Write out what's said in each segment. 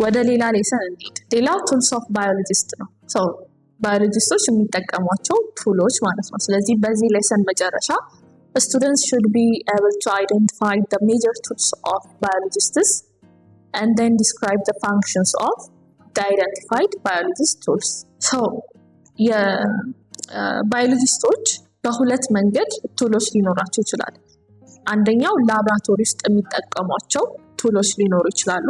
ወደ ሌላ ሌሰን እንሂድ። ሌላው ቱልስ ኦፍ ባዮሎጂስት ነው። ባዮሎጂስቶች የሚጠቀሟቸው ቱሎች ማለት ነው። ስለዚህ በዚህ ሌሰን መጨረሻ students should be able to identify the major tools of biologists and then describe the functions of the identified biologist tools. የባዮሎጂስቶች በሁለት መንገድ ቱሎች ሊኖራቸው ይችላል። አንደኛው ላብራቶሪ ውስጥ የሚጠቀሟቸው ቱሎች ሊኖሩ ይችላሉ።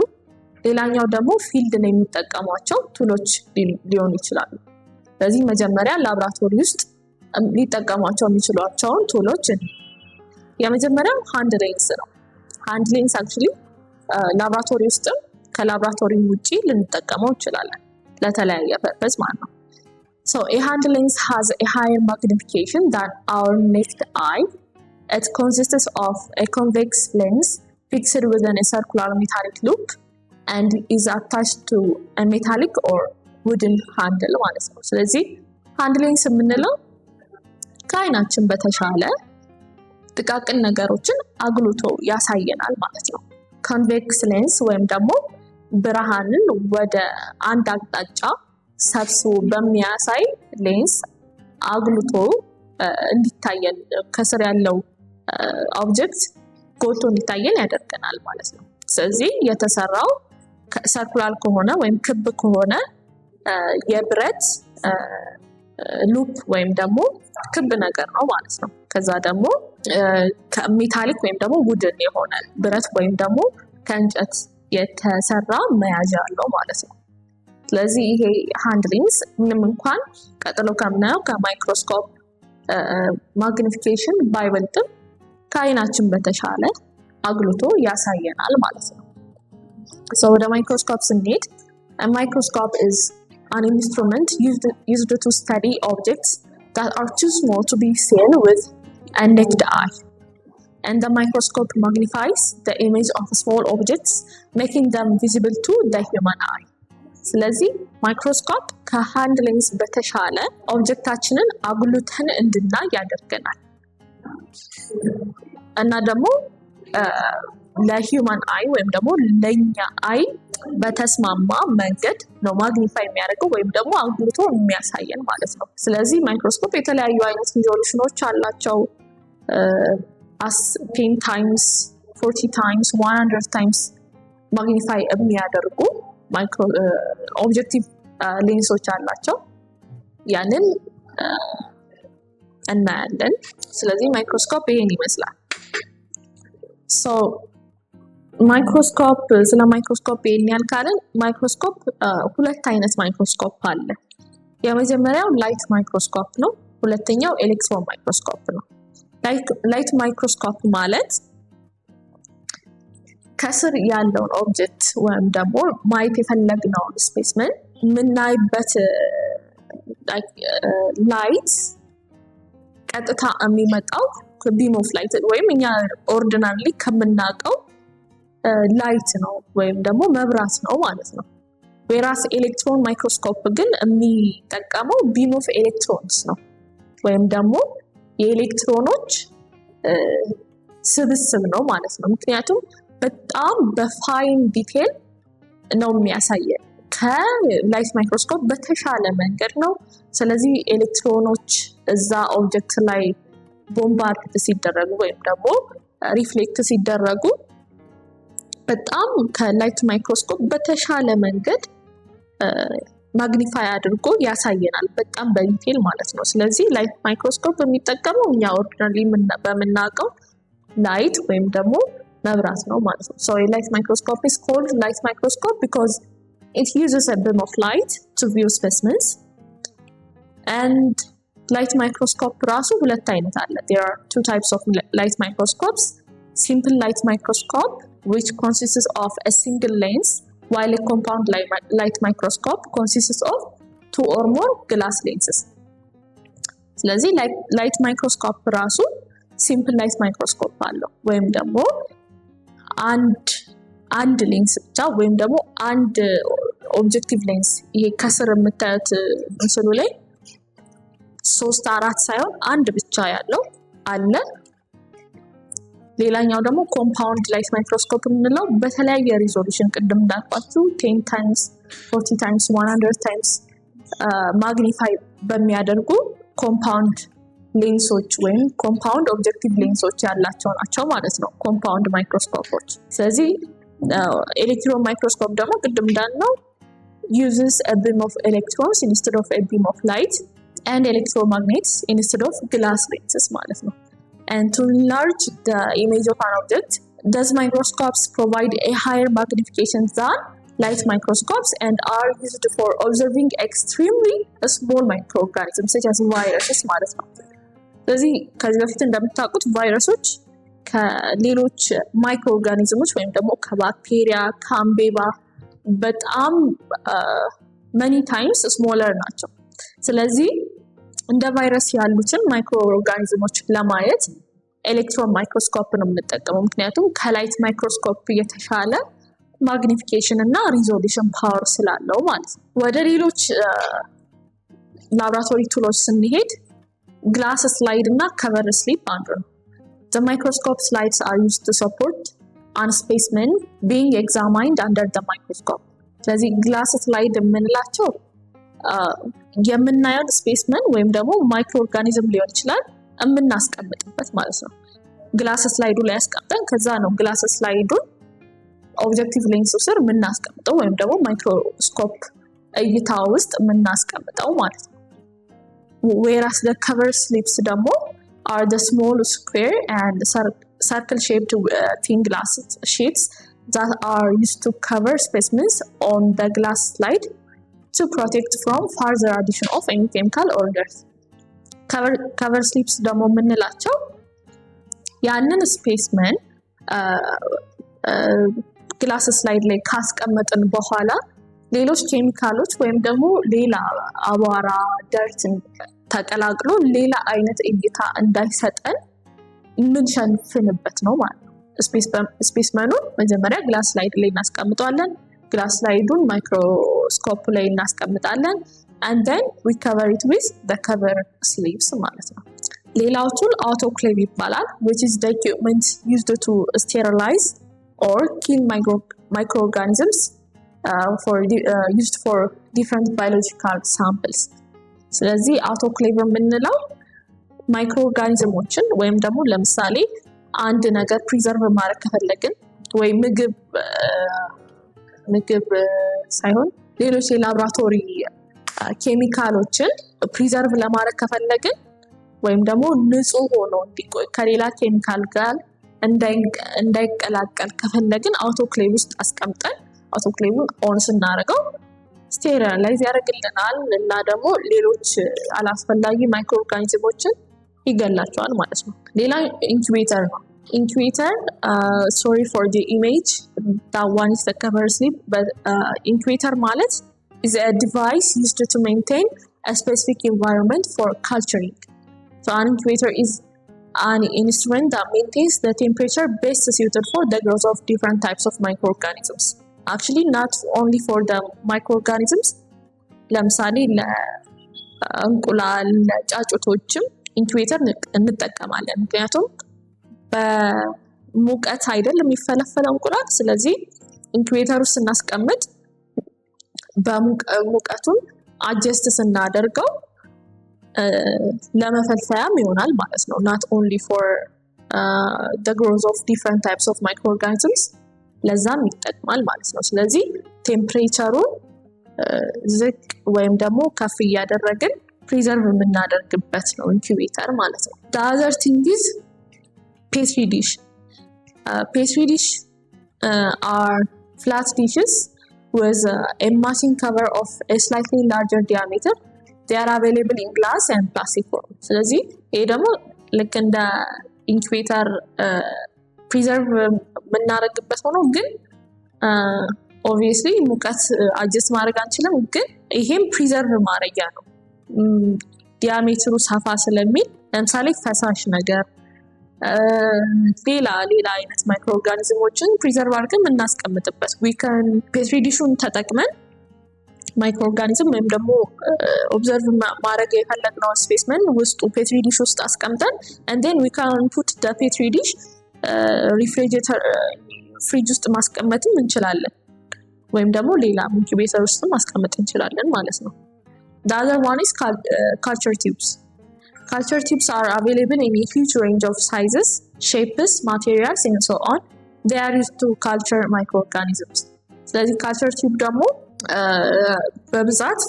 ሌላኛው ደግሞ ፊልድ ላይ የሚጠቀሟቸው ቱሎች ሊሆኑ ይችላሉ። ስለዚህ መጀመሪያ ላብራቶሪ ውስጥ ሊጠቀሟቸው የሚችሏቸውን ቱሎች የመጀመሪያው ሃንድ ሌንስ ነው። ሃንድ ሌንስ actually ላብራቶሪ ውስጥም ከላብራቶሪ ውጪ ልንጠቀመው እንችላለን ለተለያየ ፐርፐዝ ማለት ነው። a hand lens has a higher magnification than our naked eye. It consists of a convex lens fixed within a circular metallic loop and is attached to a metallic or wooden handle ማለት ነው። ስለዚህ ሃንድ ሌንስ የምንለው ከዓይናችን በተሻለ ጥቃቅን ነገሮችን አጉልቶ ያሳየናል ማለት ነው። ኮንቬክስ ሌንስ ወይም ደግሞ ብርሃንን ወደ አንድ አቅጣጫ ሰብስቦ በሚያሳይ ሌንስ አጉልቶ እንዲታየን ከስር ያለው ኦብጀክት ጎልቶ እንዲታየን ያደርገናል ማለት ነው። ስለዚህ የተሰራው ሰርኩላር ከሆነ ወይም ክብ ከሆነ የብረት ሉፕ ወይም ደግሞ ክብ ነገር ነው ማለት ነው። ከዛ ደግሞ ከሜታሊክ ወይም ደግሞ ውድን የሆነ ብረት ወይም ደግሞ ከእንጨት የተሰራ መያዣ አለው ማለት ነው። ስለዚህ ይሄ ሃንድ ሌንስ ምንም እንኳን ቀጥሎ ከምናየው ከማይክሮስኮፕ ማግኒፊኬሽን ባይበልጥም ከዓይናችን በተሻለ አጉልቶ ያሳየናል ማለት ነው። ወደ ማይክሮስኮፕ ስንሄድ a microscope is an instrument used to study objects that are too small to be seen with a naked eye. And the microscope magnifies the image of small objects, making them visible to the human eye. ስለዚህ ማይክሮስኮፕ ከሃንድ ሌንስ በተሻለ ኦብጀክታችንን አጉልተን እንድናይ ያደርገናል እና ደግሞ ለሂውማን አይ ወይም ደግሞ ለኛ አይ በተስማማ መንገድ ነው ማግኒፋይ የሚያደርገው ወይም ደግሞ አጉልቶ የሚያሳየን ማለት ነው። ስለዚህ ማይክሮስኮፕ የተለያዩ አይነት ሪዞሉሽኖች አላቸው። 10 times 40 times 100 times ማግኒፋይ የሚያደርጉ ኦብጀክቲቭ ሌንሶች አላቸው። ያንን እናያለን። ስለዚህ ማይክሮስኮፕ ይሄን ይመስላል። ማይክሮስኮፕ ስለ ማይክሮስኮፕ ይሄን ያልካለን ማይክሮስኮፕ ሁለት አይነት ማይክሮስኮፕ አለ። የመጀመሪያው ላይት ማይክሮስኮፕ ነው። ሁለተኛው ኤሌክትሮን ማይክሮስኮፕ ነው። ላይት ማይክሮስኮፕ ማለት ከስር ያለውን ኦብጀክት ወይም ደግሞ ማየት የፈለግነውን ስፔስመን የምናይበት ላይት ቀጥታ የሚመጣው ቢም ኦፍ ላይት ወይም እኛ ኦርዲናሪ ከምናውቀው ላይት ነው ወይም ደግሞ መብራት ነው ማለት ነው። whereas ኤሌክትሮን ማይክሮስኮፕ ግን የሚጠቀመው ቢም ኦፍ ኤሌክትሮንስ ነው ወይም ደግሞ የኤሌክትሮኖች ስብስብ ነው ማለት ነው። ምክንያቱም በጣም በፋይን ዲቴል ነው የሚያሳየን ከላይት ማይክሮስኮፕ በተሻለ መንገድ ነው። ስለዚህ ኤሌክትሮኖች እዛ ኦብጀክት ላይ ቦምባርድ ሲደረጉ ወይም ደግሞ ሪፍሌክት ሲደረጉ በጣም ከላይት ማይክሮስኮፕ በተሻለ መንገድ ማግኒፋይ አድርጎ ያሳየናል በጣም በዲቴል ማለት ነው። ስለዚህ ላይት ማይክሮስኮፕ የሚጠቀመው እኛ ኦርዲናሪ በምናውቀው ላይት ወይም ደግሞ መብራት ነው ማለት ነው። So a light microscope is called light microscope because it uses a beam of light to view specimens. And light microscope ራሱ ሁለት አይነት አለ. There are two types of light microscopes. Simple light microscope which consists of a single lens, while a compound light microscope consists of two or more glass lenses. ስለዚህ light microscope ራሱ simple light microscope አለው ወይም ደግሞ አንድ ሌንስ ብቻ ወይም ደግሞ አንድ ኦብጀክቲቭ ሌንስ ይሄ ከስር የምታዩት ምስሉ ላይ 3 4 ሳይሆን አንድ ብቻ ያለው አለ። ሌላኛው ደግሞ ኮምፓውንድ ላይት ማይክሮስኮፕ የምንለው በተለያየ ሪዞሉሽን ቅድም እንዳልኳችሁ 10 ታይምስ 40 ታይምስ 100 ታይምስ ማግኒፋይ በሚያደርጉ ኮምፓውንድ ሌንሶች ወይም ኮምፓውንድ ኦብጀክቲቭ ሌንሶች ያላቸው ናቸው ማለት ነው ኮምፓውንድ ማይክሮስኮፖች። ስለዚህ ኤሌክትሮን ማይክሮስኮፕ ደግሞ ቅድም እንዳልነው uses a beam of electrons instead of a beam of light and electromagnets instead of glass lenses ማለት ነው። And to enlarge the image of an object, these microscopes provide a higher magnification than light microscopes and are used for observing extremely small microorganisms such as viruses ማለት ነው። ስለዚህ ከዚህ በፊት እንደምታውቁት ቫይረሶች ከሌሎች ማይክሮ ኦርጋኒዝሞች ወይም ደግሞ ከባክቴሪያ ከአምቤባ በጣም መኒ ታይምስ ስሞለር ናቸው። ስለዚህ እንደ ቫይረስ ያሉትን ማይክሮ ኦርጋኒዝሞች ለማየት ኤሌክትሮን ማይክሮስኮፕ ነው የምንጠቀመው። ምክንያቱም ከላይት ማይክሮስኮፕ የተሻለ ማግኒፊኬሽን እና ሪዞሉሽን ፓወር ስላለው ማለት ነው። ወደ ሌሎች ላብራቶሪ ቱሎች ስንሄድ ግላስ ስላይድ እና ከቨር ስሊፕ አንዱ ነው። The microscope slides are used to support an specimen being examined under the microscope. ስለዚህ ግላስ ስላይድ የምንላቸው የምናየውን ስፔስመን ወይም ደግሞ ማይክሮ ኦርጋኒዝም ሊሆን ይችላል የምናስቀምጥበት ማለት ነው። ግላስ ስላይዱ ላይ ያስቀምጠን ከዛ ነው ግላስ ስላይዱን ኦብጀክቲቭ ሌንሱ ስር የምናስቀምጠው ወይም ደግሞ ማይክሮስኮፕ እይታ ውስጥ የምናስቀምጠው ማለት ነው። whereas the cover slips ደግሞ are the small square and circle shaped thin glass sheets that are used to cover specimens on the glass slide to protect from further addition of any chemical or dirt. cover slips ደግሞ የምንላቸው ያንን ስፔስመን ግላስ ስላይድ ላይ ካስቀመጥን በኋላ ሌሎች ኬሚካሎች ወይም ደግሞ ሌላ አቧራ ደርትን ተቀላቅሎ ሌላ አይነት እይታ እንዳይሰጠን የምንሸፍንበት ነው ማለት ነው። ስፔስመኑን መጀመሪያ ግላስ ስላይድ ላይ እናስቀምጣለን። ግላስ ስላይዱን ማይክሮስኮፕ ላይ እናስቀምጣለን and then we cover it with the cover sleeves ማለት ነው። ሌላው ቱል አውቶክሌቭ ይባላል which is the equipment used to sterilize or kill microorganisms used for different biological samples. ስለዚህ አውቶክሌቭ የምንለው ማይክሮ ኦርጋኒዝሞችን ወይም ደግሞ ለምሳሌ አንድ ነገር ፕሪዘርቭ ማድረግ ከፈለግን ወይ ምግብ ሳይሆን ሌሎች የላብራቶሪ ኬሚካሎችን ፕሪዘርቭ ለማድረግ ከፈለግን ወይም ደግሞ ንጹህ ሆኖ እንዲቆይ ከሌላ ኬሚካል ጋር እንዳይቀላቀል ከፈለግን አውቶክሌቭ ውስጥ አስቀምጠን አውቶክሌቭን ኦን ስናደርገው ስቴሪላይዝ ያደርግልናል እና ደግሞ ሌሎች አላስፈላጊ ማይክሮ ኦርጋኒዝሞችን ይገላቸዋል ማለት ነው። ሌላ ኢንኩቤተር ነው። ኢንኩቤተር sorry for the image, that one is the cover slip, but incubator ማለት is a device used to maintain a specific environment for culturing. So an incubator is an instrument that maintains the temperature best suited for the growth of different types of microorganisms. Actually not only for the microorganisms, ለምሳሌ ለእንቁላል ለጫጩቶችም ኢንኩቤተር እንጠቀማለን። ምክንያቱም በሙቀት አይደል የሚፈለፈለው እንቁላል። ስለዚህ ኢንኩቤተር ውስጥ ስናስቀምጥ በሙቀቱን አጀስት ስናደርገው ለመፈልፈያም ይሆናል ማለት ነው። not only for the growth of different types of microorganisms, ለዛም ይጠቅማል ማለት ነው። ስለዚህ ቴምፕሬቸሩን ዝቅ ወይም ደግሞ ከፍ እያደረግን ፕሪዘርቭ የምናደርግበት ነው ኢንኩቤተር ማለት ነው። the other thing is petri dish. Petri dish are flat dishes with a matching cover of a slightly larger diameter. They are available in glass and plastic form. ስለዚህ ይሄ ደግሞ ልክ እንደ ኢንኩቤተር ፕሪዘርቭ የምናደርግበት ሆኖ ግን ኦብቪየስሊ ሙቀት አጀስት ማድረግ አንችልም። ግን ይሄም ፕሪዘርቭ ማድረጊያ ነው። ዲያሜትሩ ሰፋ ስለሚል ለምሳሌ ፈሳሽ ነገር ሌላ አይነት ማይክሮ ኦርጋኒዝሞችን ፕሪዘርቭ አድርገን የምናስቀምጥበት ፔትሪ ዲሹን ተጠቅመን ማይክሮ ኦርጋኒዝም ወይም ደግሞ ኦብዘርቭ ማድረግ የፈለግነው ስፔስመን ውስጡ ፔትሪ ዲሽ ውስጥ አስቀምጠን and then we can put the petri dish ሪፍሪጀሬተር ፍሪጅ ውስጥ ማስቀመጥም እንችላለን ወይም ደግሞ ሌላ ኢንኩቤተር ውስጥ ማስቀመጥ እንችላለን ማለት ነው። The other one is culture tubes. Culture tubes are available in a huge range of sizes, shapes, materials and so on. They are used to culture microorganisms. ስለዚህ culture tube ደግሞ በብዛት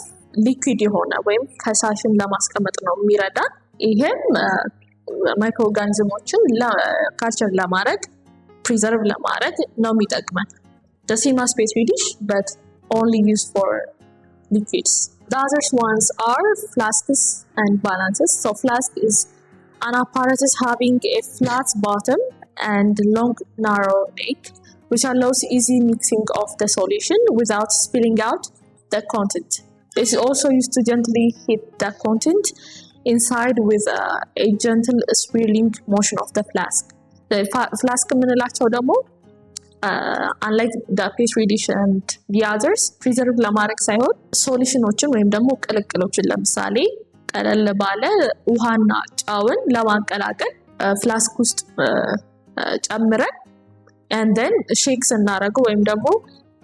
ሊኩዊድ የሆነ ወይም ፈሳሽን ለማስቀመጥ ነው የሚረዳ። ይሄም ማይክሮኦርጋኒዝሞችን ካልቸር ለማድረግ ፕሪዘርቭ ለማድረግ ነው የሚጠቅመን። The same as petri dish but only used for liquids. The other ones are flasks and balances. So flask is an apparatus having a flat bottom and long narrow neck, which allows easy mixing of the solution without spilling out the content. This is also used to gently heat the content inside with a gentle swirling motion of the flask. The flask የምንላቸው ደግሞ unlike the petri dish and the others preserve ለማድረግ ሳይሆን ሶሉሽኖችን ወይም ደግሞ ቅልቅሎችን ለምሳሌ ቀለል ባለ ውሃና ጨውን ለማቀላቀል ፍላስክ ውስጥ ጨምረን and then shake ስናደርገው ወይም ደግሞ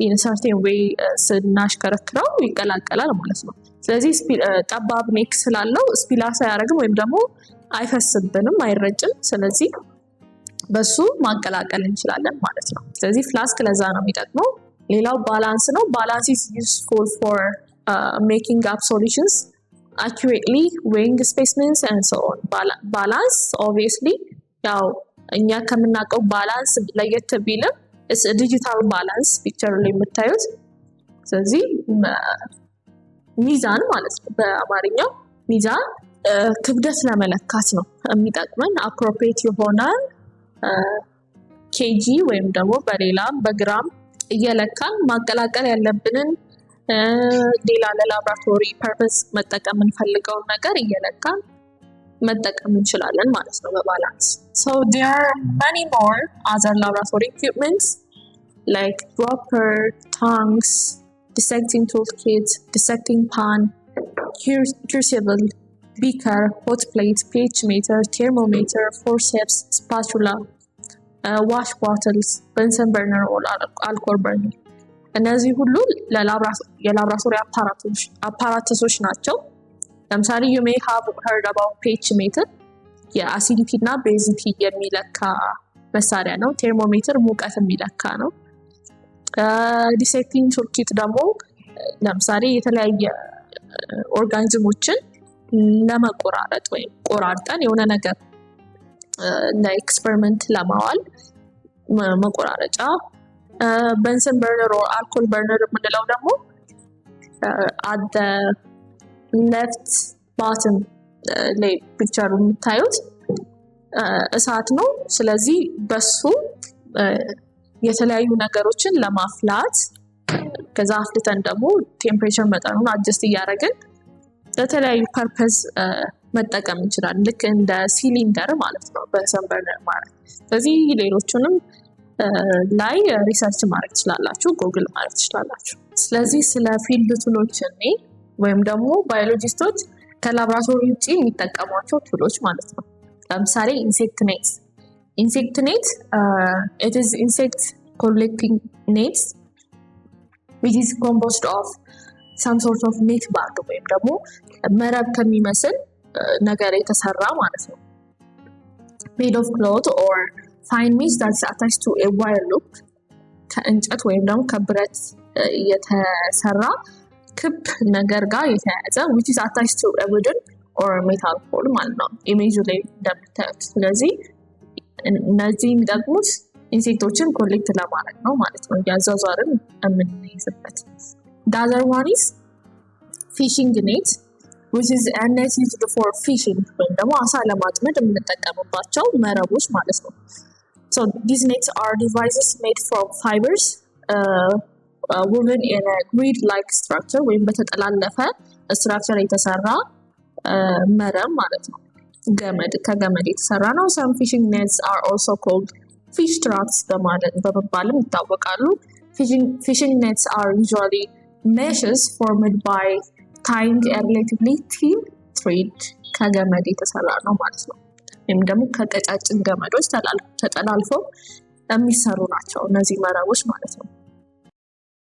in certain way ስናሽከረክረው ይቀላቀላል ማለት ነው። ስለዚህ ጠባብ ኔክ ስላለው ስፒላስ አያደርግም ወይም ደግሞ አይፈስብንም፣ አይረጭም። ስለዚህ በሱ ማቀላቀል እንችላለን ማለት ነው። ስለዚህ ፍላስክ ለዛ ነው የሚጠቅመው። ሌላው ባላንስ ነው። ባላንስ is useful for making up solutions accurately, weighing specimens and so on. ባላንስ obviously ያው እኛ ከምናውቀው ባላንስ ለየት ቢልም ዲጂታል ባላንስ ፒክቸር ላይ የምታዩት። ስለዚህ ሚዛን ማለት ነው በአማርኛው ሚዛን ክብደት ለመለካት ነው የሚጠቅመን። አፕሮፕሪየት የሆነ ኬጂ ወይም ደግሞ በሌላም በግራም እየለካን ማቀላቀል ያለብንን ሌላ ለላብራቶሪ ፐርፐስ መጠቀም የምንፈልገውን ነገር እየለካን መጠቀም እንችላለን ማለት ነው በባላንስ። So there are many more other laboratory equipments like dropper, tongs, dissecting toolkit, dissecting pan, crucible, beaker, hot plate, pH meter, thermometer, forceps, spatula, wash bottles, Bunsen burner or alcohol burner. እነዚህ ሁሉ የላብራቶሪ አፓራተሶች ናቸው። ለምሳሌ you may have heard about pH meter የአሲዲቲ እና ቤዚቲ የሚለካ መሳሪያ ነው። ቴርሞሜትር ሙቀት የሚለካ ነው። ዲሴክቲንግ ቱልኪት ደግሞ ለምሳሌ የተለያየ ኦርጋኒዝሞችን ለመቆራረጥ ወይም ቆራርጠን የሆነ ነገር ለኤክስፐሪመንት ለማዋል መቆራረጫ። በንሰን በርነር or alcohol burner የምንለው ደግሞ at the left bottom ላይ ፒክቸሩ የምታዩት እሳት ነው። ስለዚህ በሱ የተለያዩ ነገሮችን ለማፍላት ከዛ አፍልተን ደግሞ ቴምፕሬቸር መጠኑን አድጀስት እያደረግን ለተለያዩ ፐርፐዝ መጠቀም እንችላለን። ልክ እንደ ሲሊንደር ማለት ነው በንሰን በርነር ማለት። ስለዚህ ሌሎቹንም ላይ ሪሰርች ማድረግ ትችላላችሁ፣ ጉግል ማድረግ ትችላላችሁ። ስለዚህ ስለ ፊልድ ቱሎች ወይም ደግሞ ባዮሎጂስቶች ከላብራቶሪ ውጪ የሚጠቀሟቸው ቱሎች ማለት ነው። ለምሳሌ ኢንሴክት ኔት። ኢንሴክት ኔት it is insect collecting nets which is composed of some sort of net bag ወይም ደግሞ መረብ ከሚመስል ነገር የተሰራ ማለት ነው። made of cloth or fine mesh that is attached to a wire loop ከእንጨት ወይም ደግሞ ከብረት የተሰራ ክብ ነገር ጋር የተያያዘ which is attached to a wooden or metal pole ማለት ነው ኢሜጁ ላይ እንደምታዩት። ስለዚህ እነዚህ የሚጠቅሙት ኢንሴክቶችን ኮሌክት ለማድረግ ነው ማለት ነው፣ ያዟዟርን የምንይዝበት። The other one is fishing net which is a net used for fishing ወይም ደግሞ አሳ ለማጥመድ የምንጠቀምባቸው መረቦች ማለት ነው። So these nets are devices made from fibers woven in a grid-like structure ወይም በተጠላለፈ ስትራክቸር የተሰራ መረብ ማለት ነው። ከገመድ የተሰራ ነው። Some fishing nets are also called fish traps በመባልም ይታወቃሉ። Fishing nets are usually meshes formed by tying a relatively thin thread ከገመድ የተሰራ ነው ማለት ነው። ወይም ደግሞ ከቀጫጭን ገመዶች ተጠላልፈው የሚሰሩ ናቸው እነዚህ መረቦች ማለት ነው።